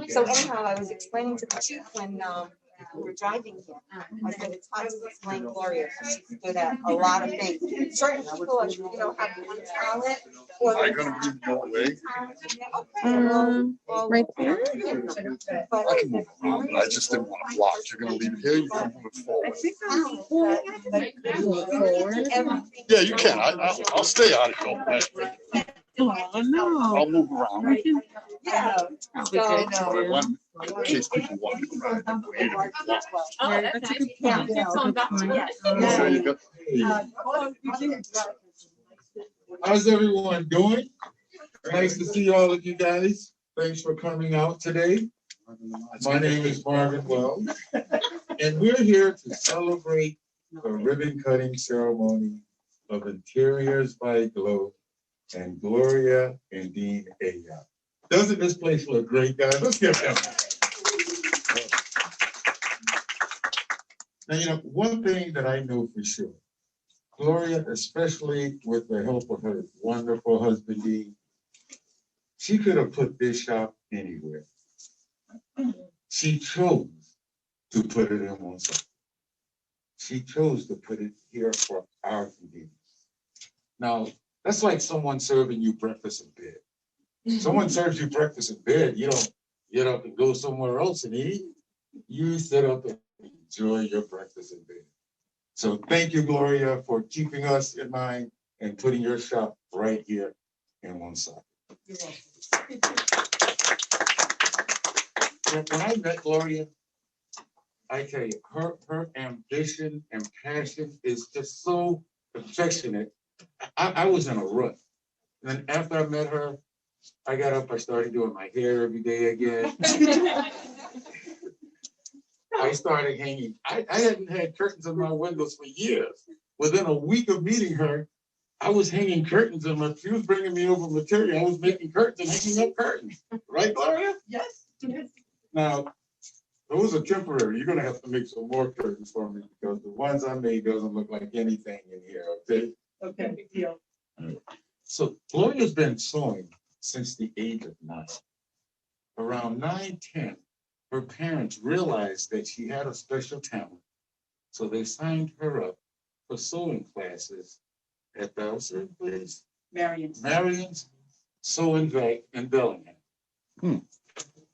So anyhow, I was explaining to the chief when we were driving here. I said it's hard to explain Gloria because she's good at a lot of things. Certain people, are, have one talent. Or Are you going to be more way? Right there. I can move around, but I just didn't want to block. You're going to leave it here. You can move it forward. Yeah, you can. I'll stay out of your way. Oh no! I'll move around. Yeah. In case people want to go around. That's a good point. There you go. How's everyone doing? Nice to see all of you guys. Thanks for coming out today. My name is Marvin Wells, and we're here to celebrate the ribbon cutting ceremony of Interiors by Glow and Gloria and Dean Ayotte. Doesn't this place look great, guys? Let's give them. Now, one thing that I know for sure, Gloria, especially with the help of her wonderful husband, Dean, she could have put this shop anywhere. She chose to put it in Woonsocket. She chose to put it here for our convenience. Now, that's like someone serving you breakfast in bed. Someone serves you breakfast in bed, you don't get up and go somewhere else and eat. You sit up and enjoy your breakfast in bed. So thank you, Gloria, for keeping us in mind and putting your shop right here in Woonsocket. When I met Gloria, I tell you, her ambition and passion is just so affectionate. I was in a rut. And then after I met her, I got up, I started doing my hair every day again. I started hanging. I hadn't had curtains in my windows for years. Within a week of meeting her, I was hanging curtains in my, she was bringing me over material. I was making curtains and hanging up curtains. Right, Gloria? Yes. Now, those are temporary. You're going to have to make some more curtains for me because the ones I made doesn't look like anything in here, okay? Okay, big deal. So Gloria's been sewing since the age of 9. Around 9, 10, her parents realized that she had a special talent. So they signed her up for sewing classes at the place? Marion's Sewing Vet in Bellingham.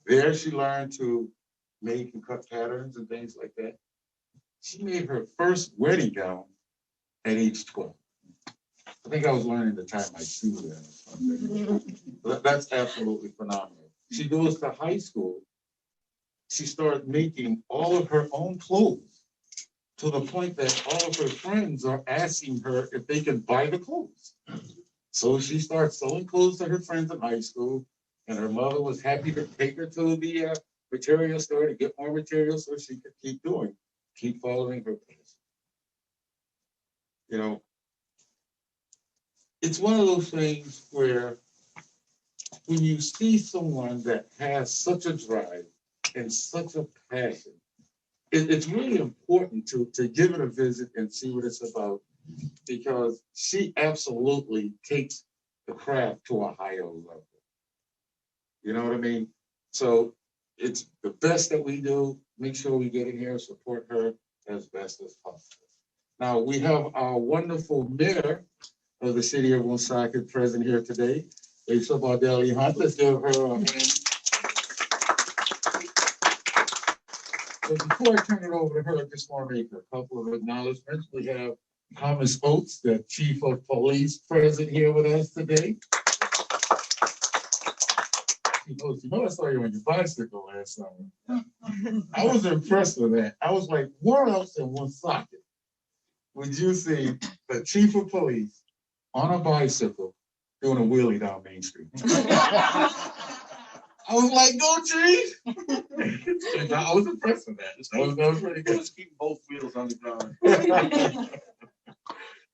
There she learned to make and cut patterns and things like that. She made her first wedding gown at age 12. I think I was learning to tie my shoe then or something. That's absolutely phenomenal. She goes to high school. She started making all of her own clothes to the point that all of her friends are asking her if they can buy the clothes. So she starts sewing clothes to her friends in high school, and her mother was happy to take her to the material store to get more material so she could keep following her passion. It's one of those things where when you see someone that has such a drive and such a passion, it's really important to give it a visit and see what it's about, because she absolutely takes the craft to a higher level. You know what I mean? So it's the best that we do. Make sure we get in here and support her as best as possible. Now we have our wonderful mayor of the city of Woonsocket present here today, Lisa Baldelli-Hunt. Let's give her a hand. So before I turn it over to her, I just want to make a couple of acknowledgments. We have Thomas Oates, the chief of police, present here with us today. I saw you on your bicycle last summer. I was impressed with that. I was like, where else in Woonsocket would you see the chief of police on a bicycle doing a wheelie down Main Street? I was like, go Chief! I was impressed with that. That was pretty good. Just keep both wheels on the ground.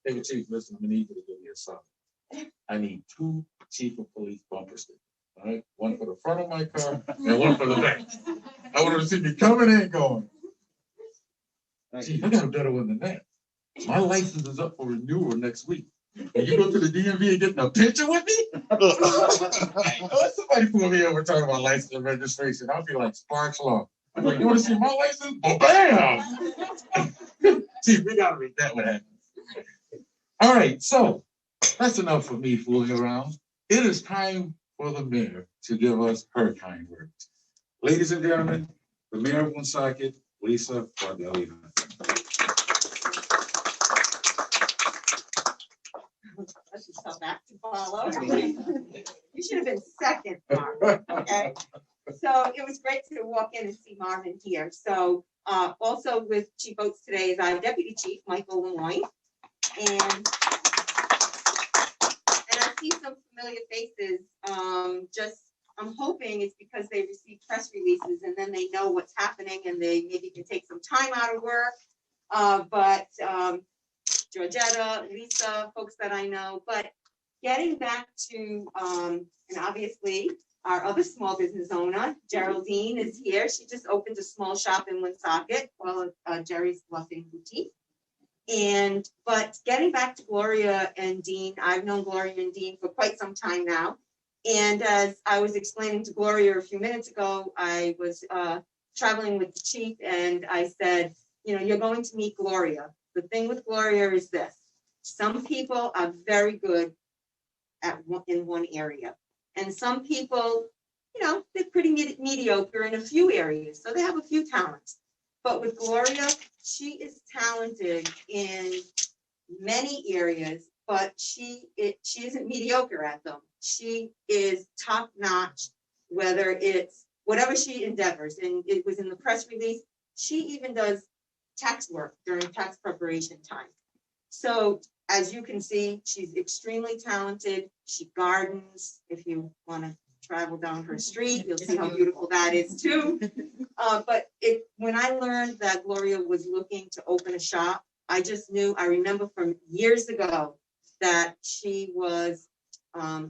Hey, Chief, listen, I need you to give me a sign. I need 2 chief of police bumper stickers. All right, one for the front of my car and one for the back. I want to see me coming and going. Chief, I got a better one than that. My license is up for renewal next week. And you go to the DMV and get a picture with me? Let somebody pull me over talking about license and registration. I'll be like Sparks Law. I'm like, you want to see my license? Oh, bam! See, we gotta make that one happen. All right, so that's enough for me fooling around. It is time for the mayor to give us her kind words. Ladies and gentlemen, the mayor of Woonsocket, Lisa Baldelli-Hunt. That's just tough act to follow. You should have been second, Marvin. Okay. So it was great to walk in and see Marvin here. So also with Chief Oates today is our Deputy Chief, Michael Lemoyne. And I see some familiar faces. I'm hoping it's because they receive press releases and then they know what's happening and they maybe can take some time out of work. But Georgetta, Lisa, folks that I know. But getting back to, and obviously our other small business owner, Geraldine, is here. She just opened a small shop in Woonsocket, well, Jerry's Bluffing Boutique. But getting back to Gloria and Dean, I've known Gloria and Dean for quite some time now. And as I was explaining to Gloria a few minutes ago, I was traveling with the chief and I said, you know, you're going to meet Gloria. The thing with Gloria is this: some people are very good in one area, and some people, you know, they're pretty mediocre in a few areas. So they have a few talents. But with Gloria, she is talented in many areas, but she isn't mediocre at them. She is top notch, whether it's whatever she endeavors. And it was in the press release. She even does tax work during tax preparation time. So as you can see, she's extremely talented. She gardens. If you want to travel down her street, you'll see how beautiful that is too. But when I learned that Gloria was looking to open a shop, I just knew, I remember from years ago that she was a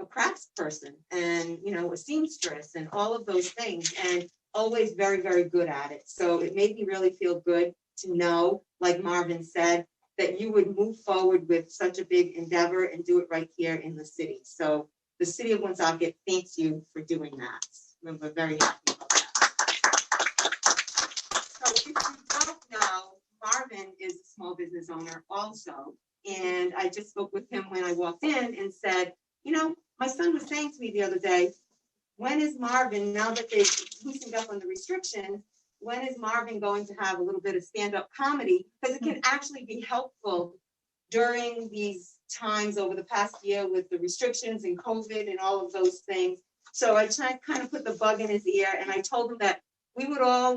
crafts person and, you know, a seamstress and all of those things, and always very, very good at it. So it made me really feel good to know, like Marvin said, that you would move forward with such a big endeavor and do it right here in the city. So the city of Woonsocket thanks you for doing that. We're very happy about that. So if you don't know, Marvin is a small business owner also. And I just spoke with him when I walked in and said, you know, my son was saying to me the other day, when is Marvin, now that they've loosened up on the restrictions, when is Marvin going to have a little bit of stand-up comedy? Because it can actually be helpful during these times over the past year with the restrictions and COVID and all of those things. So I tried kind of put the bug in his ear, and I told him that we would all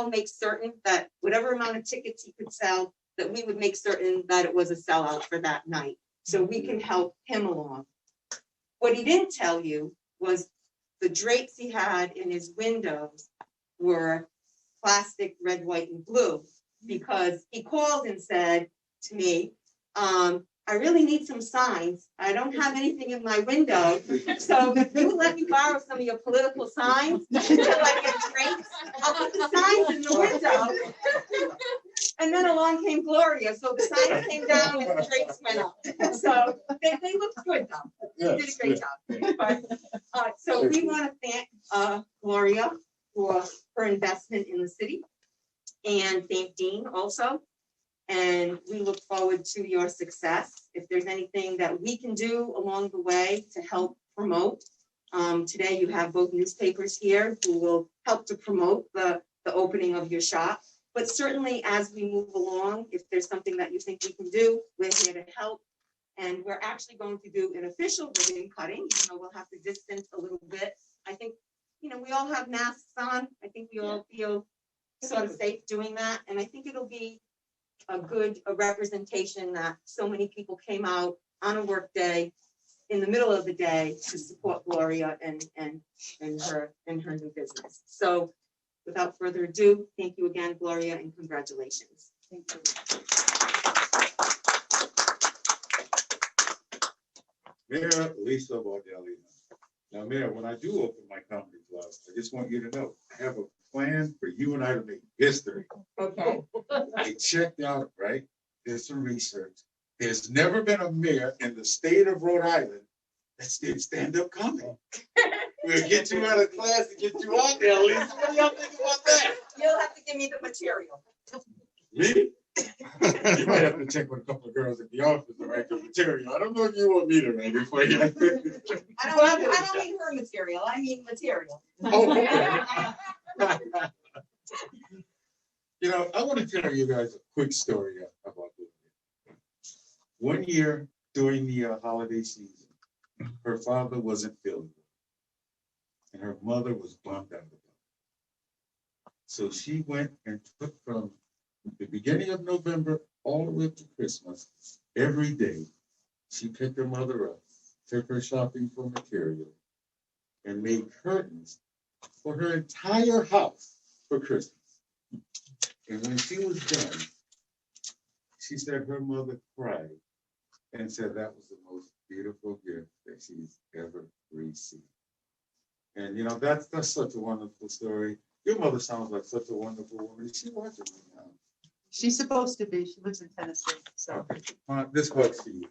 make certain that whatever amount of tickets he could sell, that we would make certain that it was a sellout for that night, so we can help him along. What he didn't tell you was the drapes he had in his windows were plastic red, white, and blue, because he called and said to me, I really need some signs. I don't have anything in my window. So if you let me borrow some of your political signs until I get drapes, I'll put the signs in the window. And then along came Gloria. So the signs came down and the drapes went up. So they looked good though. They did a great job. But, so we want to thank Gloria for her investment in the city, and thank Dean also. And we look forward to your success. If there's anything that we can do along the way to help promote, today you have both newspapers here who will help to promote the opening of your shop. But certainly as we move along, if there's something that you think we can do, we're here to help. And we're actually going to do an official ribbon cutting, even though we'll have to distance a little bit. I think, you know, we all have masks on. I think we all feel sort of safe doing that. And I think it'll be a good representation that so many people came out on a work day in the middle of the day to support Gloria and her new business. So without further ado, thank you again, Gloria, and congratulations. Thank you. Mayor Lisa Baldelli-Hunt. Now, Mayor, when I do open my comedy club, I just want you to know I have a plan for you and I to make history. Okay. I checked out, right? Did some research. There's never been a mayor in the state of Rhode Island Let's get stand-up comedy. We'll get you out of class and get you out there, Lisa. What do y'all think about that? You'll have to give me the material. Me? You might have to check with a couple of girls at the office to write the material. I don't know if you want me to write it for you. I don't mean her material, I mean material. Oh, okay. You know, I want to tell you guys a quick story about this. One year during the holiday season, her father wasn't feeling well, and her mother was bummed out about it. So she went and took from the beginning of November all the way up to Christmas, every day, she picked her mother up, took her shopping for material, and made curtains for her entire house for Christmas. And when she was done, she said her mother cried and said that was the most beautiful gift that she's ever received. And you know, that's such a wonderful story. Your mother sounds like such a wonderful woman. Is she watching right now? She's supposed to be. She lives in Tennessee, so. This works for you.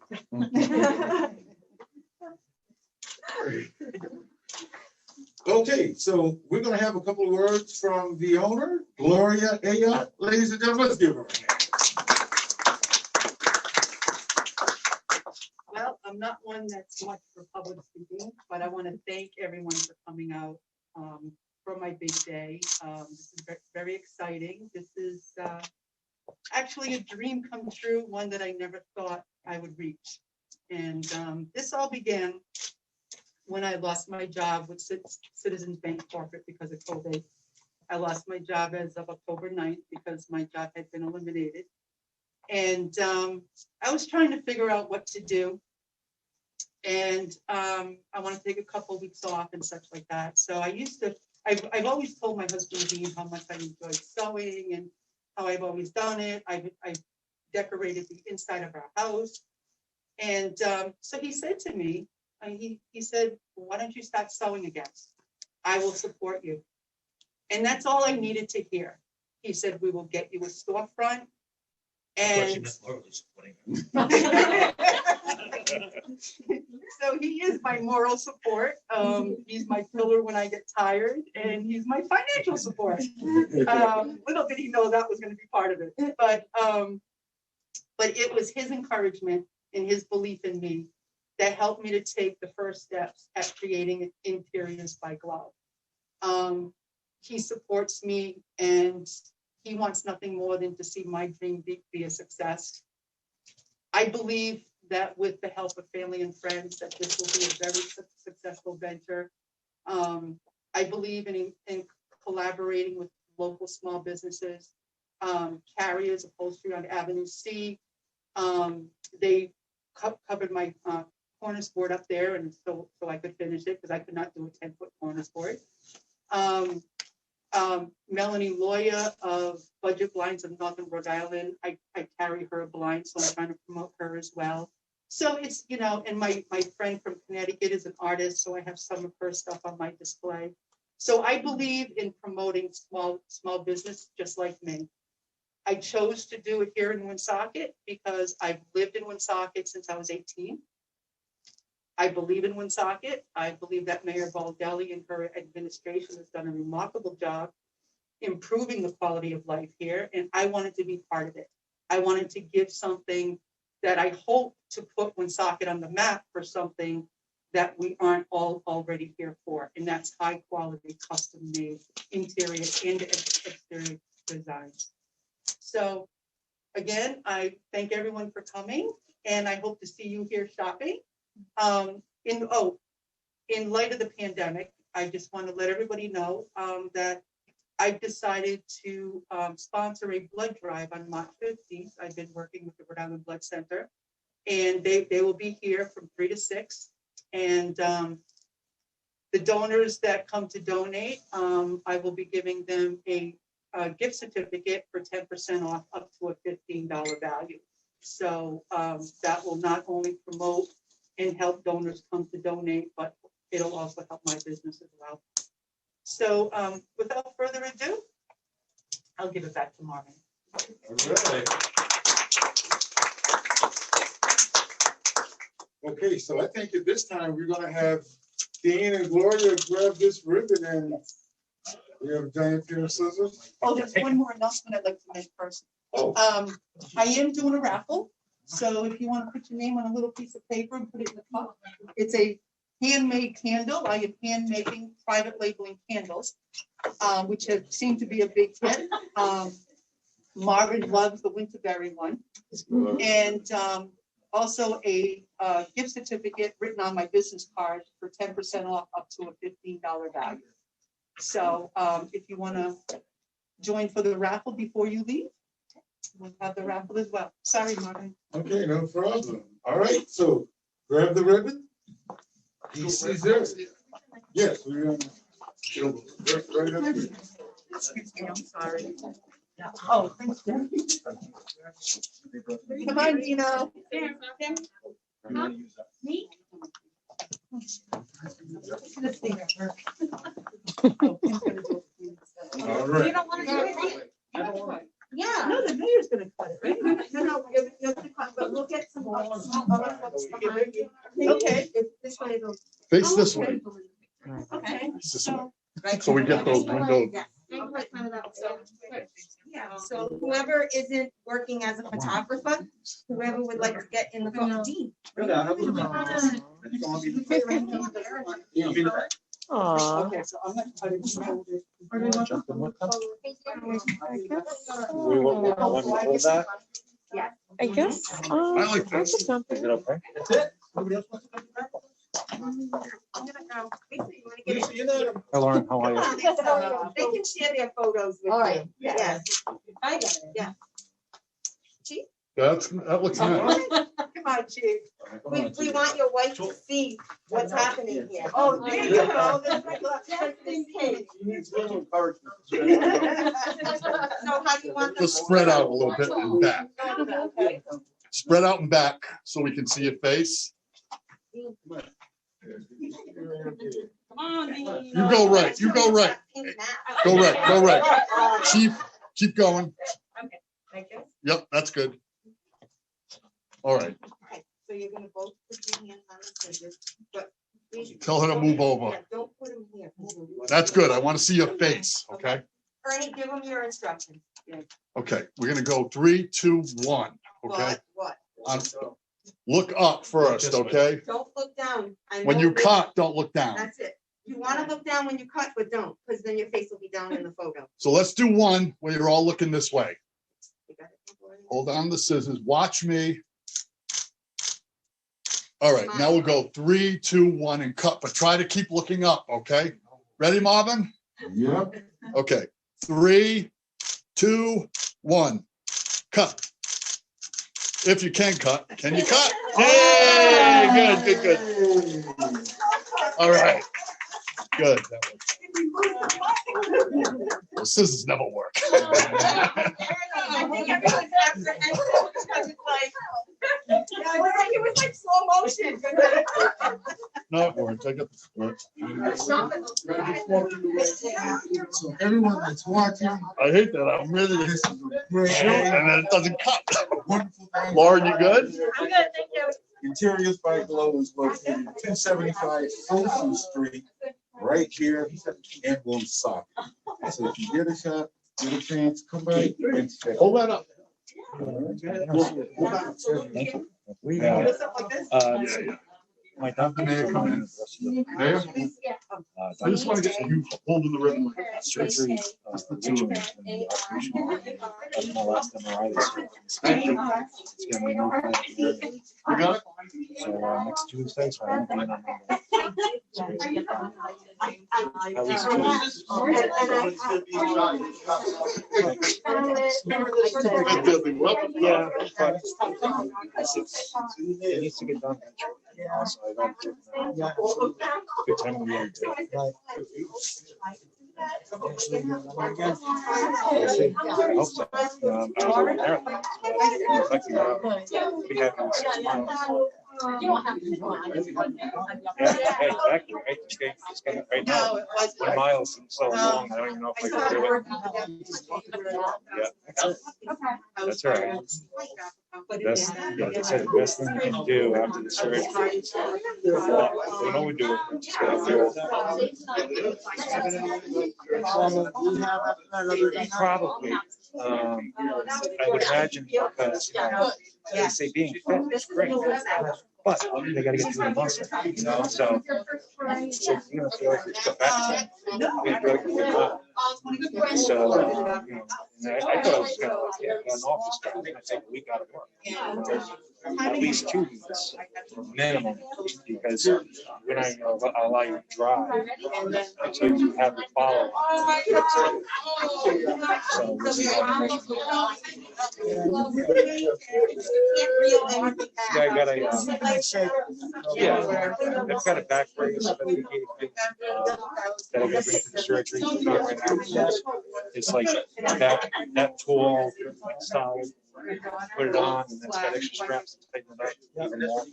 Okay, so we're going to have a couple of words from the owner, Gloria Aya. Ladies and gentlemen, let's give her a hand. Well, I'm not one that's much for public speaking, but I want to thank everyone for coming out for my big day. This is very exciting. This is actually a dream come true, one that I never thought I would reach. And this all began when I lost my job with Citizens Bank Corporate because of COVID. I lost my job as of October 9th because my job had been eliminated. And I was trying to figure out what to do. And I want to take a couple of weeks off and such like that. So I've always told my husband Dean how much I enjoy sewing and how I've always done it. I've decorated the inside of our house. And so he said to me, he said, why don't you start sewing again? I will support you. And that's all I needed to hear. He said, we will get you a storefront. And so he is my moral support. He's my pillar when I get tired, and he's my financial support. Little did he know that was going to be part of it. But it was his encouragement and his belief in me that helped me to take the first steps at creating Interiors by Glove. He supports me, and he wants nothing more than to see my dream be a success. I believe that with the help of family and friends, that this will be a very successful venture. I believe in collaborating with local small businesses, carriers, upholstery on Avenue C. They covered my cornice board up there, and so I could finish it because I could not do a 10-foot cornice board. Melanie Loya of Budget Blinds of Northern Rhode Island, I carry her blind, so I'm trying to promote her as well. So it's, you know, and my friend from Connecticut is an artist, so I have some of her stuff on my display. So I believe in promoting small business just like me. I chose to do it here in Woonsocket because I've lived in Woonsocket since I was 18. I believe in Woonsocket. I believe that Mayor Baldelli and her administration has done a remarkable job improving the quality of life here, and I wanted to be part of it. I wanted to give something that I hope to put Woonsocket on the map for something that we aren't all already here for, and that's high quality, custom made interior and exterior designs. So again, I thank everyone for coming, and I hope to see you here shopping. In light of the pandemic, I just want to let everybody know that I've decided to sponsor a blood drive on March 15th. I've been working with the Rhode Island Blood Center, and they will be here from 3 to 6. And the donors that come to donate, I will be giving them a gift certificate for 10% off up to a $15 value. So that will not only promote and help donors come to donate, but it'll also help my business as well. So without further ado, I'll give it back to Marvine. All right. Okay, so I think at this time, we're gonna have Dean and Gloria grab this ribbon and we have a giant pair of scissors. Oh, there's one more announcement I'd like to make first. Oh, I am doing a raffle, so if you want to put your name on a little piece of paper and put it in the cup, it's a handmade candle. I am hand making private labeling candles, which have seemed to be a big hit. Marvin loves the Winterberry one, and also a gift certificate written on my business card for 10% off up to a $15 value. So if you want to join for the raffle before you leave, we'll have the raffle as well. Sorry, Marvin. okay, no problem. All right, so grab the ribbon. Pieces there. Yes, we're gonna. Right up here. Excuse me, I'm sorry. Oh, thanks, Jen. Come on, Dino. Me? All right. You don't want to do it? Yeah. No, the mayor's gonna cut it, right? No, you have to cut, but we'll get some. Okay. This way it'll. Face this way. Okay. Face this way. So we get those windows. Yeah, so whoever isn't working as a photographer, whoever would like to get in the photo. Aw. Okay, so I'm gonna cut it. We want to hold that? I guess. I like I this. could jump in. Is it okay? I'm gonna go. Basically, you wanna get it? Hi, Lauren, how are you? They can share their photos with All you. right. Yes. I get it. Yeah. Chief, That looks nice. Come on, Chief. we want your wife to see what's happening here. Oh, there you go. That's my glass. Just in case. Okay. So how do you want? Just spread out a little bit and back. Okay. Spread out and back so we can see your face. Come on, You go right. You go right. Go right. Go right. Chief, keep going. Like this? Yep, that's good. All right. Okay, so you're gonna both put your hands on the scissors, but. please- Tell her to move over. Yeah, don't put them here. That's good. I want to see your face. Okay. Ernie, give them your instructions. Okay. We're gonna go 3, 2, 1. Okay. What? Look up first. Okay. Don't look down. I When know you this- cut, don't look down. That's it. You wanna look down when you cut, but don't, because then your face will be down in the photo. So let's do one where you're all looking this way. You got it? Hold on the scissors. Watch me. All right. Now we'll go 3, 2, 1 and cut, but try to keep looking up. Okay. Ready, Marvin? Yep. Okay. 3, 2, 1. Cut. If you can cut, can you cut? Hey, good, good, good. All right. Good. The scissors never work. I think everyone's apprehensive because it's like, it was like slow motion. No, it worked. I got the So everyone that's watching, I hate that. I'm ready to this is a great, and then it doesn't cut. wonderful thing. Lauren, you good? I'm good, thank you. Interiors by Glow is located at 275 Folsom Street, right here in Woonsocket. So if you get a shot, get a chance, come by and check. Hold that up. Thank you. We, Put us up like this? Yeah. my doctor. Mayor, come in. Mayor, I just want to get you holding the ribbon. Surgery. The two of them. That's my last MRI this year. Thank you. It's gonna be no plan. You got it? So next Tuesday, so I won't be in on Monday. Yeah, but it needs to get done. So I got good time of year too. I hope so. I was in a marathon. We have You don't have to. Yeah, exactly, right? Just get it right now. 1 mile seems so long, I don't even know if I can do it. Yeah, that's all right. That's, like I said, the best thing you can do after the surgery. We know we do it, just gotta do it. Probably. I would imagine because, they say being fit is great, but they gotta get through the muscle, so you know, feel like it's got back to them. So, and I thought I was gonna get an office job, I take a week out of work. At least 2 weeks minimum, because when I allow you to drive, so you have to follow. So we'll see how it goes. Yeah, I got I've got a back brace that we gave me, that I got ready for the surgery. Right now. It's like that tall, solid. Put it on, and it's got extra straps to tighten it up even more.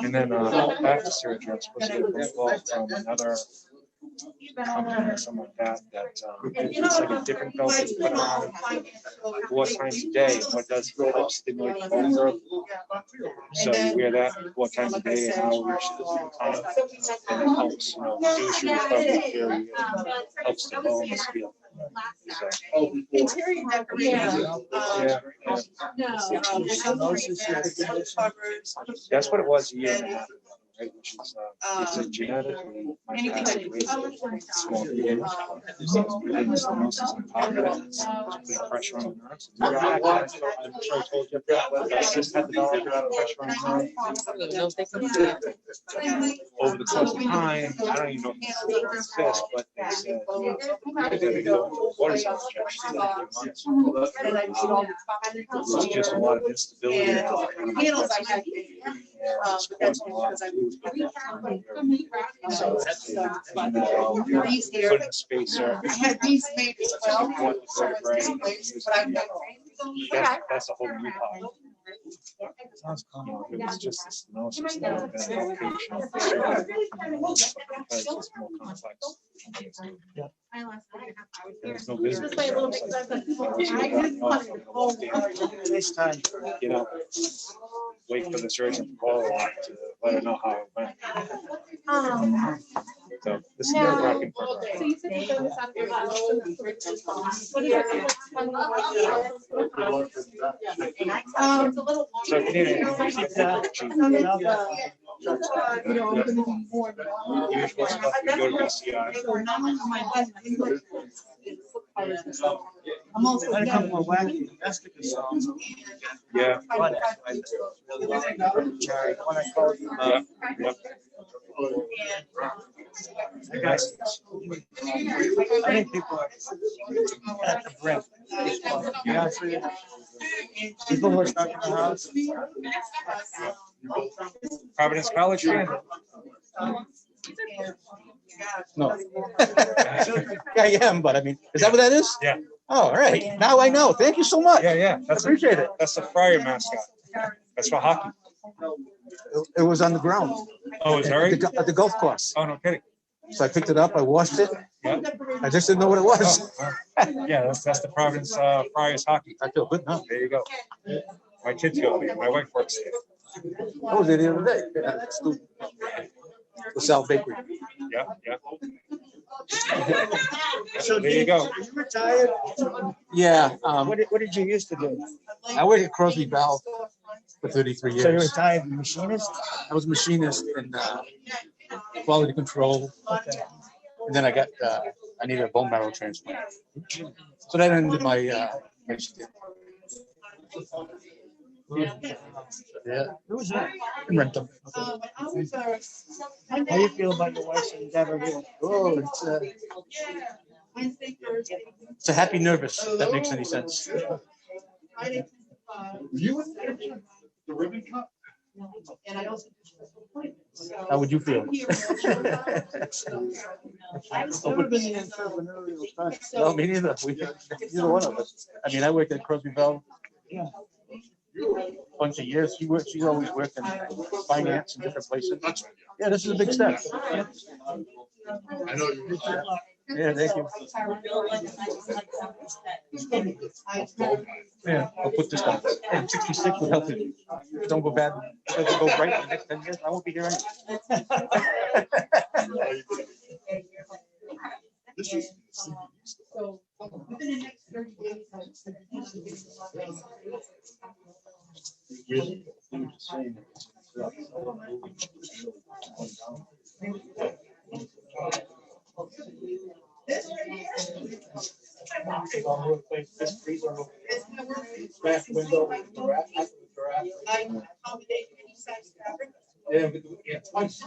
And then after surgery, I'm supposed to get a phone call from another company or something like that. It's like a different belt that you put on 4 times a day. And what does it help stimulate the bone growth? So you wear that 4 times a day, an hour each time, and it helps, reduce your recovery period, helps the bones heal. So, Interior decoration. That's what it was a year and a half ago, right? Which is it's a genetically small theater. There's stenosis on top of it. Putting pressure on the nerves. I'm sure I told you. My cyst had developed out of pressure on the nerve. Over the course of time, I don't even know if it's a cyst, but they said they do a cortisone injection in a few months. It's just a lot of instability. It's causing a lot of fluid. So put in a spacer. I had these made as well. That's a whole new problem. Sounds common. It was just this stenosis that had been a location. Because it's more complex. There's no business. This time. Wait for the surgeon to call to let her know how it went. So this is nerve-wracking for her. So you said you go this out of your house. What is it? It's a little. So if you need anything, just get usual stuff, you go to BCI. I'm also Yeah. I think people are at the brim. Yeah, people who are stuck in the house. Providence College fan? No. I am, but I mean, is that what that is? Yeah. Oh, all right. Now I know. Thank you so much. Yeah. Appreciate it. That's the Friar mascot. That's for hockey. It was on the ground. Oh, is that right? At the golf course. Oh, no kidding. So I picked it up, I washed it. Yeah. I just didn't know what it was. Yeah, that's the Providence Friars hockey. I feel good now. There you go. My kids go there. My wife works there. I was there the other day. It's the South Bakery. Yeah. So there you go. Are you retired? Yeah. What did you used to do? I worked at Crosby Valve for 33 years. So you're a retired machinist? I was a machinist in quality control. Okay. And then I needed a bone marrow transplant. So that ended my stint. Yeah. Who was that? In Rentham. How do you feel about your wife's endeavor here? Oh, it's a happy nervous, if that makes any sense. You the ribbon cut? And I also. How would you feel? I've never been the entrepreneurial type. No, me neither. Neither one of us. I mean, I worked at Crosby Valve. Yeah. bunch of years. She's always worked in finance in different places. Yeah, this is a big step. I know you. Yeah, thank you. Yeah, I'll put this down. And 66 would help it. Don't go bad. It doesn't go right in the next 10 years. I won't be here anyway. This is. So within the next 30 days. Twice.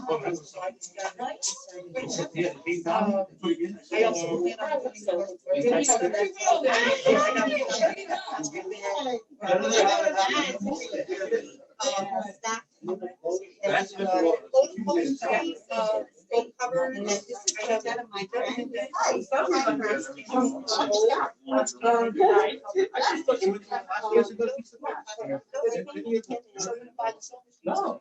Covered. I have that in my No.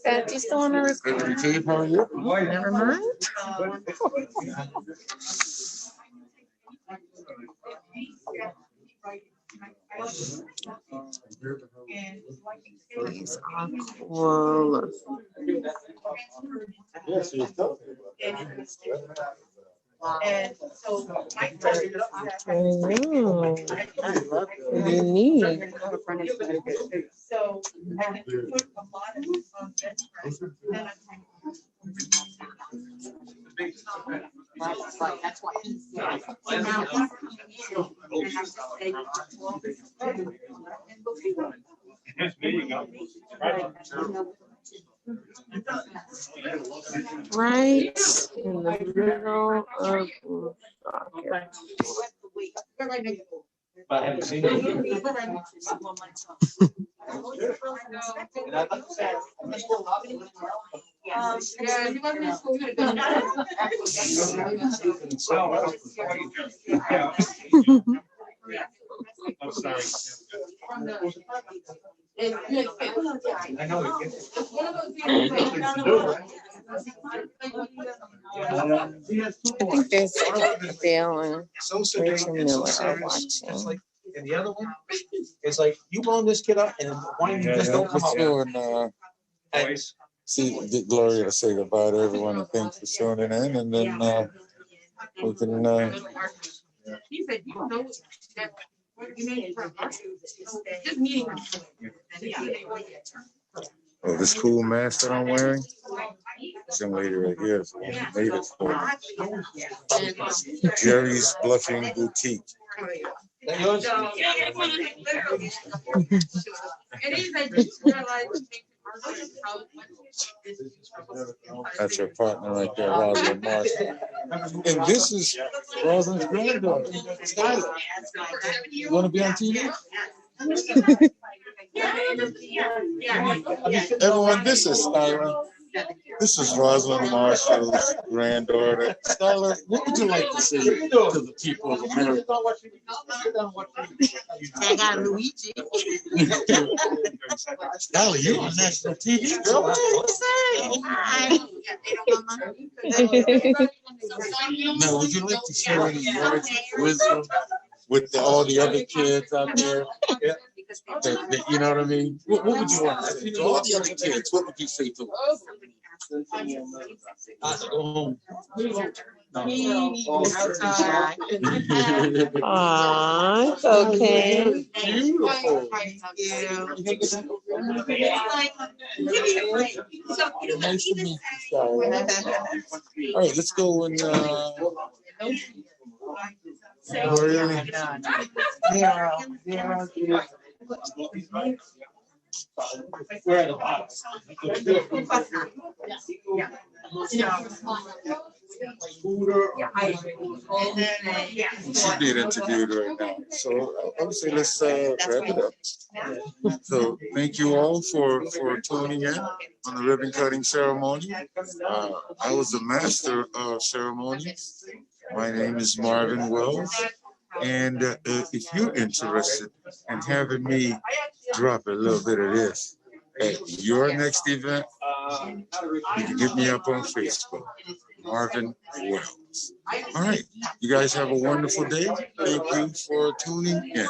Pat, you still want to record? How are you? Never mind. He's awful. Yes, it's tough. And so my I know. Unique. So I had to put a lot of bench press. That's why he's there. So now he's coming in and has to stay Right in the middle of Woonsocket. But I haven't seen it. I'm sorry. I know it gets. I think there's Dale and Rachel Miller are watching. And the other one is like, you blown this kid up and why you just don't come out? And see Gloria say goodbye to everyone and thanks for tuning in, and then we can. He said, you know that what you made from us, just meeting her. Oh, this cool mask that I'm wearing. This young lady right here is the one who made it for me. Jerry's Blushing Boutique. It is, I just realized. That's your partner right there, Rosalind Marshall. And this is Rosalind's granddaughter, Skylar. You want to be on TV? Everyone, this is Skylar. This is Rosalind Marshall's granddaughter. Skylar, what would you like to say to the people of America? I got Luigi. Skylar, you're on national TV, girl. What did you say? Hi. Now, would you like to share any words of wisdom with all the other kids out there? Yeah. You know what I mean? What would you want to say to all the other kids? What would you say to them? Aw, it's okay. Beautiful. Nice to meet you, Skylar. All right, let's go and really. We're at the bottom. She's being interviewed right now. So I would say let's wrap it up. So thank you all for tuning in on the ribbon cutting ceremony. I was the master of ceremonies. My name is Marvin Wells. And if you're interested in having me drop a little bit of this at your next event, you can hit me up on Facebook, Marvin Wells. All right. You guys have a wonderful day. Thank you for tuning in.